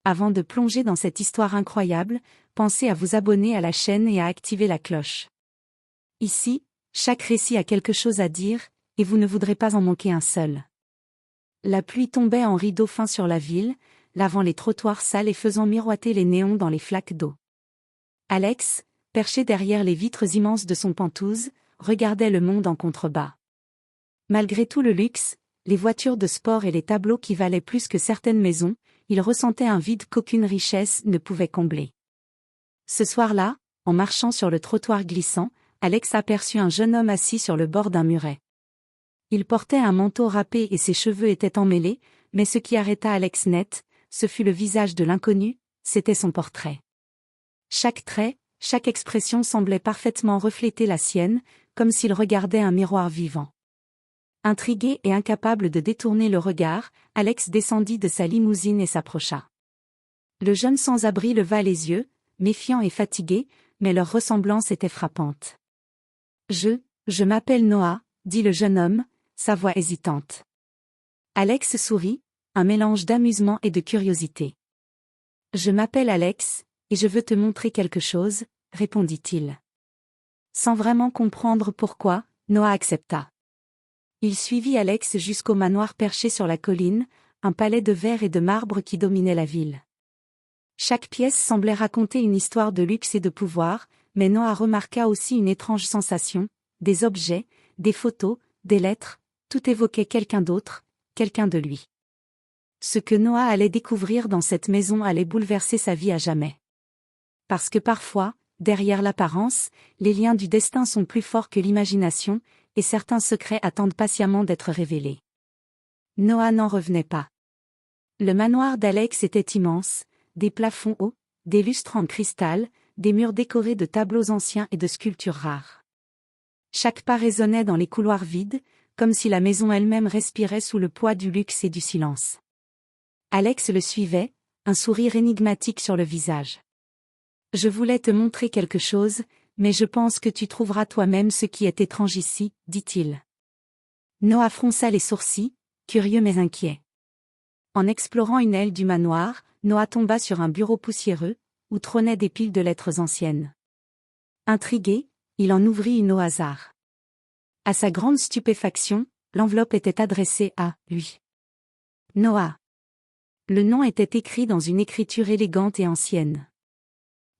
Avant de plonger dans cette histoire incroyable, pensez à vous abonner à la chaîne et à activer la cloche. Ici, chaque récit a quelque chose à dire, et vous ne voudrez pas en manquer un seul. La pluie tombait en rideau fin sur la ville, lavant les trottoirs sales et faisant miroiter les néons dans les flaques d'eau. Alex, perché derrière les vitres immenses de son Penthouse, regardait le monde en contrebas. Malgré tout le luxe, les voitures de sport et les tableaux qui valaient plus que certaines maisons, il ressentait un vide qu'aucune richesse ne pouvait combler. Ce soir-là, en marchant sur le trottoir glissant, Alex aperçut un jeune homme assis sur le bord d'un muret. Il portait un manteau râpé et ses cheveux étaient emmêlés, mais ce qui arrêta Alex net, ce fut le visage de l'inconnu, c'était son portrait. Chaque trait, chaque expression semblait parfaitement refléter la sienne, comme s'il regardait un miroir vivant. Intrigué et incapable de détourner le regard, Alex descendit de sa limousine et s'approcha. Le jeune sans-abri leva les yeux, méfiant et fatigué, mais leur ressemblance était frappante. Je m'appelle Noah, dit le jeune homme, sa voix hésitante. Alex sourit, un mélange d'amusement et de curiosité. Je m'appelle Alex, et je veux te montrer quelque chose, répondit-il. Sans vraiment comprendre pourquoi, Noah accepta. Il suivit Alex jusqu'au manoir perché sur la colline, un palais de verre et de marbre qui dominait la ville. Chaque pièce semblait raconter une histoire de luxe et de pouvoir, mais Noah remarqua aussi une étrange sensation, des objets, des photos, des lettres, tout évoquait quelqu'un d'autre, quelqu'un de lui. Ce que Noah allait découvrir dans cette maison allait bouleverser sa vie à jamais. Parce que parfois, derrière l'apparence, les liens du destin sont plus forts que l'imagination, et certains secrets attendent patiemment d'être révélés. Noah n'en revenait pas. Le manoir d'Alex était immense, des plafonds hauts, des lustres en cristal, des murs décorés de tableaux anciens et de sculptures rares. Chaque pas résonnait dans les couloirs vides, comme si la maison elle-même respirait sous le poids du luxe et du silence. Alex le suivait, un sourire énigmatique sur le visage. Je voulais te montrer quelque chose, mais je pense que tu trouveras toi-même ce qui est étrange ici, dit-il. Noah fronça les sourcils, curieux mais inquiet. En explorant une aile du manoir, Noah tomba sur un bureau poussiéreux, où trônaient des piles de lettres anciennes. Intrigué, il en ouvrit une au hasard. À sa grande stupéfaction, l'enveloppe était adressée à lui. Noah. Le nom était écrit dans une écriture élégante et ancienne.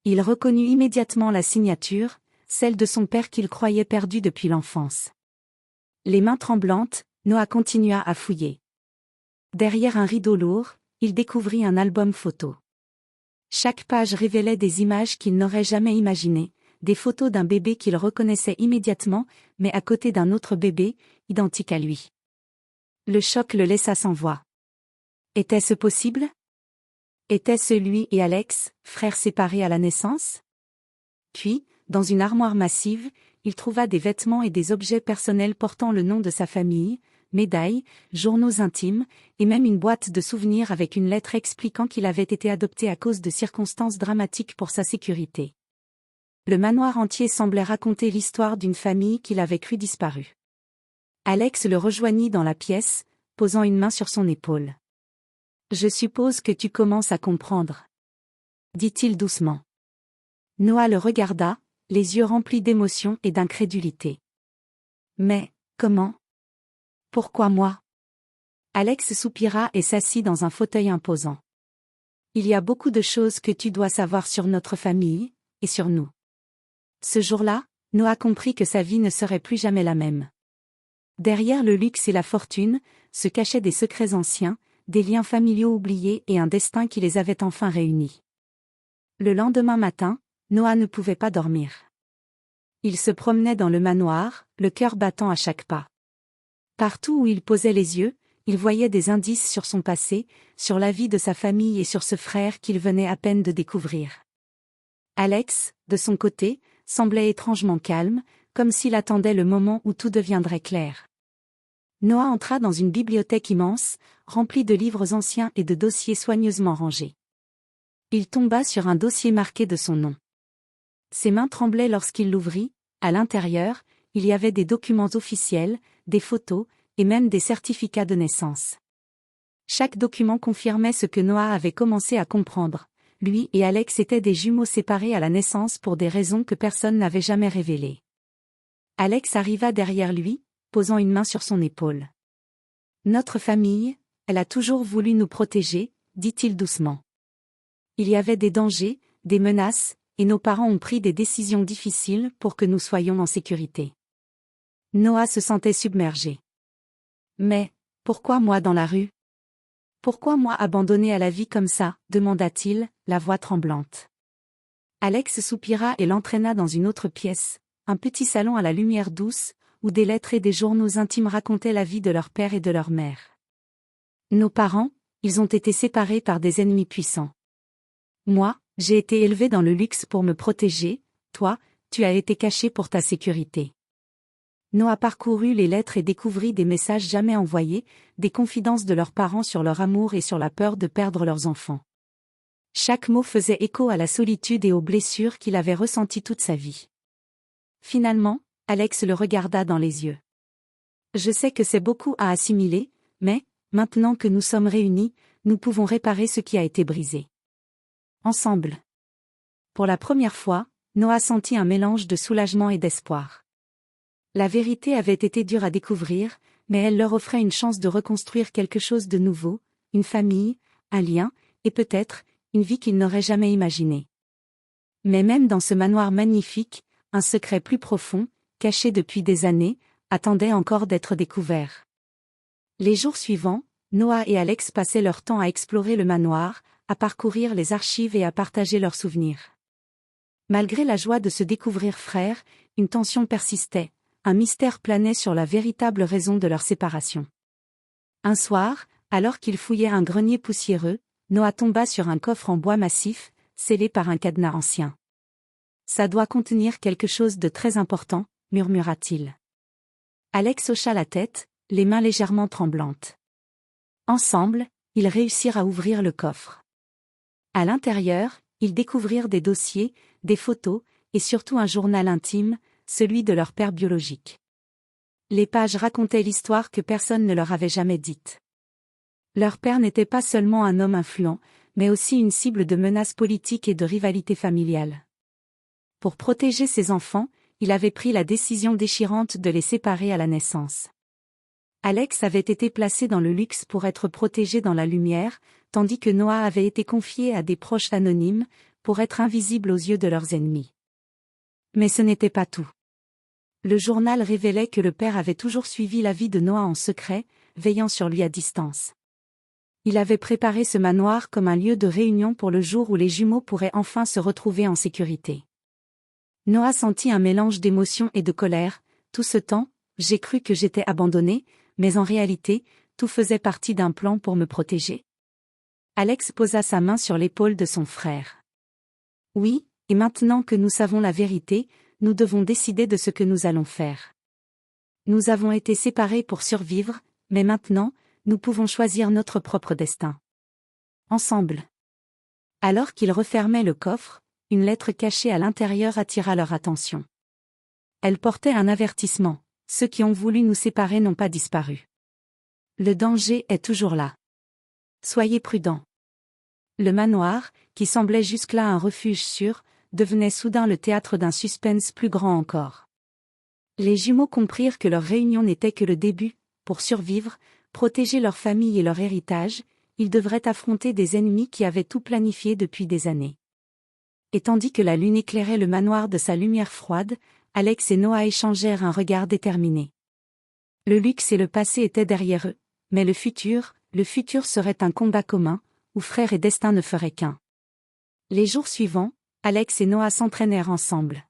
Il reconnut immédiatement la signature, celle de son père qu'il croyait perdu depuis l'enfance. Les mains tremblantes, Noah continua à fouiller. Derrière un rideau lourd, il découvrit un album photo. Chaque page révélait des images qu'il n'aurait jamais imaginées, des photos d'un bébé qu'il reconnaissait immédiatement, mais à côté d'un autre bébé, identique à lui. Le choc le laissa sans voix. Était-ce possible? Était-ce lui et Alex, frères séparés à la naissance? Puis, dans une armoire massive, il trouva des vêtements et des objets personnels portant le nom de sa famille, médailles, journaux intimes, et même une boîte de souvenirs avec une lettre expliquant qu'il avait été adopté à cause de circonstances dramatiques pour sa sécurité. Le manoir entier semblait raconter l'histoire d'une famille qu'il avait cru disparue. Alex le rejoignit dans la pièce, posant une main sur son épaule. « Je suppose que tu commences à comprendre. » dit-il doucement. Noah le regarda, les yeux remplis d'émotion et d'incrédulité. « Mais, comment? Pourquoi moi? » Alex soupira et s'assit dans un fauteuil imposant. « Il y a beaucoup de choses que tu dois savoir sur notre famille, et sur nous. » Ce jour-là, Noah comprit que sa vie ne serait plus jamais la même. Derrière le luxe et la fortune, se cachaient des secrets anciens, des liens familiaux oubliés et un destin qui les avait enfin réunis. Le lendemain matin, Noah ne pouvait pas dormir. Il se promenait dans le manoir, le cœur battant à chaque pas. Partout où il posait les yeux, il voyait des indices sur son passé, sur la vie de sa famille et sur ce frère qu'il venait à peine de découvrir. Alex, de son côté, semblait étrangement calme, comme s'il attendait le moment où tout deviendrait clair. Noah entra dans une bibliothèque immense, remplie de livres anciens et de dossiers soigneusement rangés. Il tomba sur un dossier marqué de son nom. Ses mains tremblaient lorsqu'il l'ouvrit, à l'intérieur, il y avait des documents officiels, des photos, et même des certificats de naissance. Chaque document confirmait ce que Noah avait commencé à comprendre. Lui et Alex étaient des jumeaux séparés à la naissance pour des raisons que personne n'avait jamais révélées. Alex arriva derrière lui, posant une main sur son épaule. « Notre famille, elle a toujours voulu nous protéger, dit-il doucement. Il y avait des dangers, des menaces, et nos parents ont pris des décisions difficiles pour que nous soyons en sécurité. » Noah se sentait submergé. « Mais, pourquoi moi dans la rue ? Pourquoi moi abandonné à la vie comme ça ? Demanda-t-il, la voix tremblante. Alex soupira et l'entraîna dans une autre pièce, un petit salon à la lumière douce, où des lettres et des journaux intimes racontaient la vie de leur père et de leur mère. Nos parents, ils ont été séparés par des ennemis puissants. Moi, j'ai été élevé dans le luxe pour me protéger, toi, tu as été caché pour ta sécurité. Noah parcourut les lettres et découvrit des messages jamais envoyés, des confidences de leurs parents sur leur amour et sur la peur de perdre leurs enfants. Chaque mot faisait écho à la solitude et aux blessures qu'il avait ressenties toute sa vie. Finalement, Alex le regarda dans les yeux. « Je sais que c'est beaucoup à assimiler, mais, maintenant que nous sommes réunis, nous pouvons réparer ce qui a été brisé. Ensemble. » Pour la première fois, Noah sentit un mélange de soulagement et d'espoir. La vérité avait été dure à découvrir, mais elle leur offrait une chance de reconstruire quelque chose de nouveau, une famille, un lien, et peut-être, une vie qu'ils n'auraient jamais imaginée. Mais même dans ce manoir magnifique, un secret plus profond, caché depuis des années, attendait encore d'être découvert. Les jours suivants, Noah et Alex passaient leur temps à explorer le manoir, à parcourir les archives et à partager leurs souvenirs. Malgré la joie de se découvrir frères, une tension persistait, un mystère planait sur la véritable raison de leur séparation. Un soir, alors qu'ils fouillaient un grenier poussiéreux, Noah tomba sur un coffre en bois massif, scellé par un cadenas ancien. « Ça doit contenir quelque chose de très important, » murmura-t-il. Alex hocha la tête, les mains légèrement tremblantes. Ensemble, ils réussirent à ouvrir le coffre. À l'intérieur, ils découvrirent des dossiers, des photos, et surtout un journal intime, celui de leur père biologique. Les pages racontaient l'histoire que personne ne leur avait jamais dite. Leur père n'était pas seulement un homme influent, mais aussi une cible de menaces politiques et de rivalités familiales. Pour protéger ses enfants, il avait pris la décision déchirante de les séparer à la naissance. Alex avait été placé dans le luxe pour être protégé dans la lumière, tandis que Noah avait été confié à des proches anonymes, pour être invisible aux yeux de leurs ennemis. Mais ce n'était pas tout. Le journal révélait que le père avait toujours suivi la vie de Noah en secret, veillant sur lui à distance. Il avait préparé ce manoir comme un lieu de réunion pour le jour où les jumeaux pourraient enfin se retrouver en sécurité. Noah sentit un mélange d'émotion et de colère. Tout ce temps, j'ai cru que j'étais abandonné, mais en réalité, tout faisait partie d'un plan pour me protéger. Alex posa sa main sur l'épaule de son frère. Oui, et maintenant que nous savons la vérité, nous devons décider de ce que nous allons faire. Nous avons été séparés pour survivre, mais maintenant, nous pouvons choisir notre propre destin. Ensemble. Alors qu'ils refermaient le coffre, une lettre cachée à l'intérieur attira leur attention. Elle portait un avertissement. Ceux qui ont voulu nous séparer n'ont pas disparu. Le danger est toujours là. Soyez prudents. Le manoir, qui semblait jusque-là un refuge sûr, devenait soudain le théâtre d'un suspense plus grand encore. Les jumeaux comprirent que leur réunion n'était que le début. Pour survivre, protéger leur famille et leur héritage, ils devraient affronter des ennemis qui avaient tout planifié depuis des années. Et tandis que la lune éclairait le manoir de sa lumière froide, Alex et Noah échangèrent un regard déterminé. Le luxe et le passé étaient derrière eux, mais le futur serait un combat commun, où frères et destin ne feraient qu'un. Les jours suivants, Alex et Noah s'entraînèrent ensemble.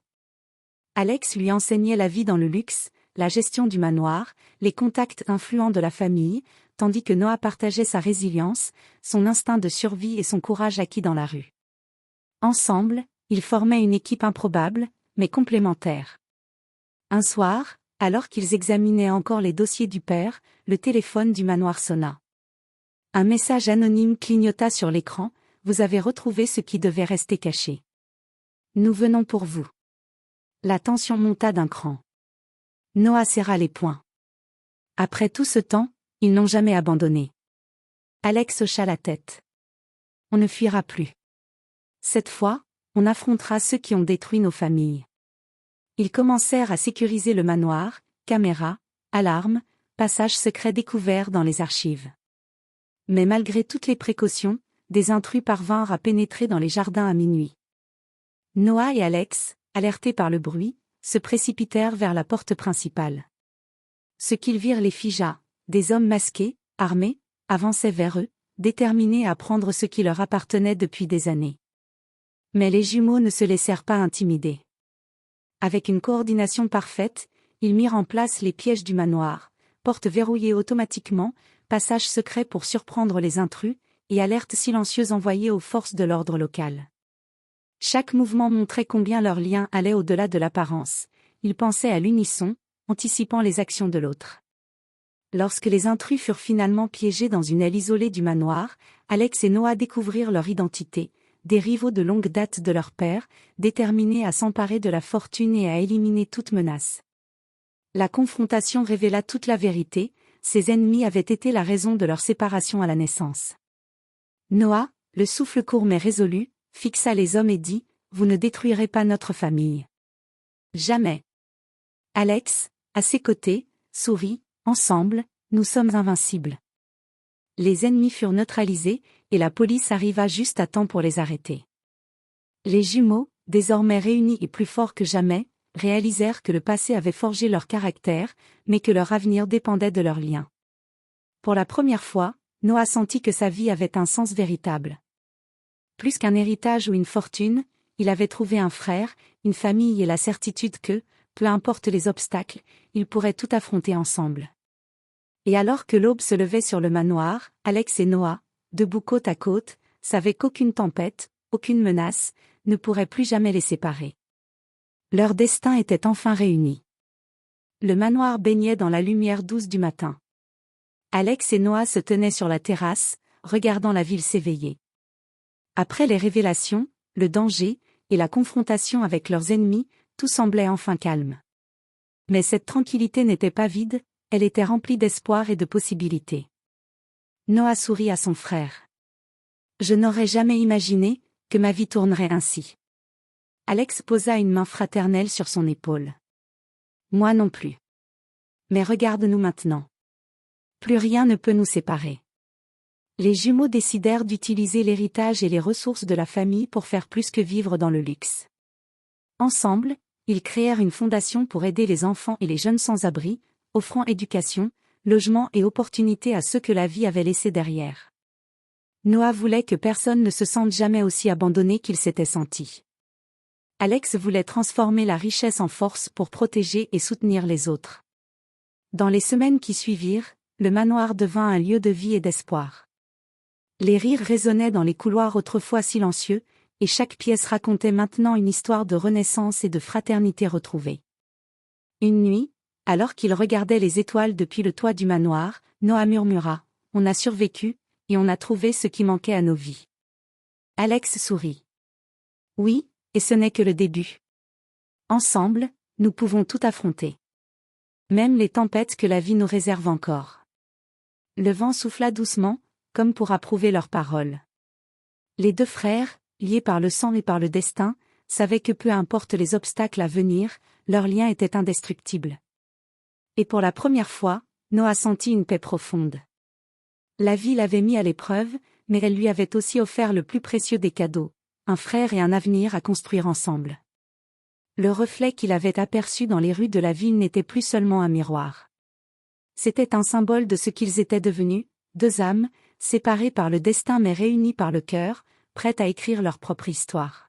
Alex lui enseignait la vie dans le luxe, la gestion du manoir, les contacts influents de la famille, tandis que Noah partageait sa résilience, son instinct de survie et son courage acquis dans la rue. Ensemble, ils formaient une équipe improbable, mais complémentaire. Un soir, alors qu'ils examinaient encore les dossiers du père, le téléphone du manoir sonna. Un message anonyme clignota sur l'écran, « Vous avez retrouvé ce qui devait rester caché. Nous venons pour vous. » La tension monta d'un cran. Noah serra les poings. Après tout ce temps, ils n'ont jamais abandonné. Alex hocha la tête. On ne fuira plus. Cette fois, on affrontera ceux qui ont détruit nos familles. Ils commencèrent à sécuriser le manoir, caméras, alarmes, passages secrets découverts dans les archives. Mais malgré toutes les précautions, des intrus parvinrent à pénétrer dans les jardins à minuit. Noah et Alex, alertés par le bruit, se précipitèrent vers la porte principale. Ce qu'ils virent les figea, des hommes masqués, armés, avançaient vers eux, déterminés à prendre ce qui leur appartenait depuis des années. Mais les jumeaux ne se laissèrent pas intimider. Avec une coordination parfaite, ils mirent en place les pièges du manoir, portes verrouillées automatiquement, passages secrets pour surprendre les intrus, et alertes silencieuses envoyées aux forces de l'ordre local. Chaque mouvement montrait combien leur lien allait au-delà de l'apparence. Ils pensaient à l'unisson, anticipant les actions de l'autre. Lorsque les intrus furent finalement piégés dans une aile isolée du manoir, Alex et Noah découvrirent leur identité, des rivaux de longue date de leur père, déterminés à s'emparer de la fortune et à éliminer toute menace. La confrontation révéla toute la vérité, ces ennemis avaient été la raison de leur séparation à la naissance. Noah, le souffle court mais résolu, fixa les hommes et dit : « Vous ne détruirez pas notre famille. » Jamais. Alex, à ses côtés, sourit : « Ensemble, nous sommes invincibles. » Les ennemis furent neutralisés, et la police arriva juste à temps pour les arrêter. Les jumeaux, désormais réunis et plus forts que jamais, réalisèrent que le passé avait forgé leur caractère, mais que leur avenir dépendait de leur lien. Pour la première fois, Noah sentit que sa vie avait un sens véritable. Plus qu'un héritage ou une fortune, il avait trouvé un frère, une famille et la certitude que, peu importe les obstacles, ils pourraient tout affronter ensemble. Et alors que l'aube se levait sur le manoir, Alex et Noah, debout côte à côte, savaient qu'aucune tempête, aucune menace, ne pourrait plus jamais les séparer. Leur destin était enfin réuni. Le manoir baignait dans la lumière douce du matin. Alex et Noah se tenaient sur la terrasse, regardant la ville s'éveiller. Après les révélations, le danger, et la confrontation avec leurs ennemis, tout semblait enfin calme. Mais cette tranquillité n'était pas vide, elle était remplie d'espoir et de possibilités. Noah sourit à son frère. « Je n'aurais jamais imaginé que ma vie tournerait ainsi. » Alex posa une main fraternelle sur son épaule. « Moi non plus. Mais regarde-nous maintenant. Plus rien ne peut nous séparer. » Les jumeaux décidèrent d'utiliser l'héritage et les ressources de la famille pour faire plus que vivre dans le luxe. Ensemble, ils créèrent une fondation pour aider les enfants et les jeunes sans-abri, offrant éducation, logement et opportunités à ceux que la vie avait laissés derrière. Noah voulait que personne ne se sente jamais aussi abandonné qu'il s'était senti. Alex voulait transformer la richesse en force pour protéger et soutenir les autres. Dans les semaines qui suivirent, le manoir devint un lieu de vie et d'espoir. Les rires résonnaient dans les couloirs autrefois silencieux, et chaque pièce racontait maintenant une histoire de renaissance et de fraternité retrouvée. Une nuit, alors qu'il regardait les étoiles depuis le toit du manoir, Noah murmura : « On a survécu, et on a trouvé ce qui manquait à nos vies. » Alex sourit. « Oui, et ce n'est que le début. Ensemble, nous pouvons tout affronter. Même les tempêtes que la vie nous réserve encore. » Le vent souffla doucement, comme pour approuver leurs paroles. Les deux frères, liés par le sang et par le destin, savaient que peu importe les obstacles à venir, leur lien était indestructible. Et pour la première fois, Noah sentit une paix profonde. La vie l'avait mis à l'épreuve, mais elle lui avait aussi offert le plus précieux des cadeaux, un frère et un avenir à construire ensemble. Le reflet qu'il avait aperçu dans les rues de la ville n'était plus seulement un miroir. C'était un symbole de ce qu'ils étaient devenus, deux âmes, séparées par le destin mais réunies par le cœur, prêtes à écrire leur propre histoire.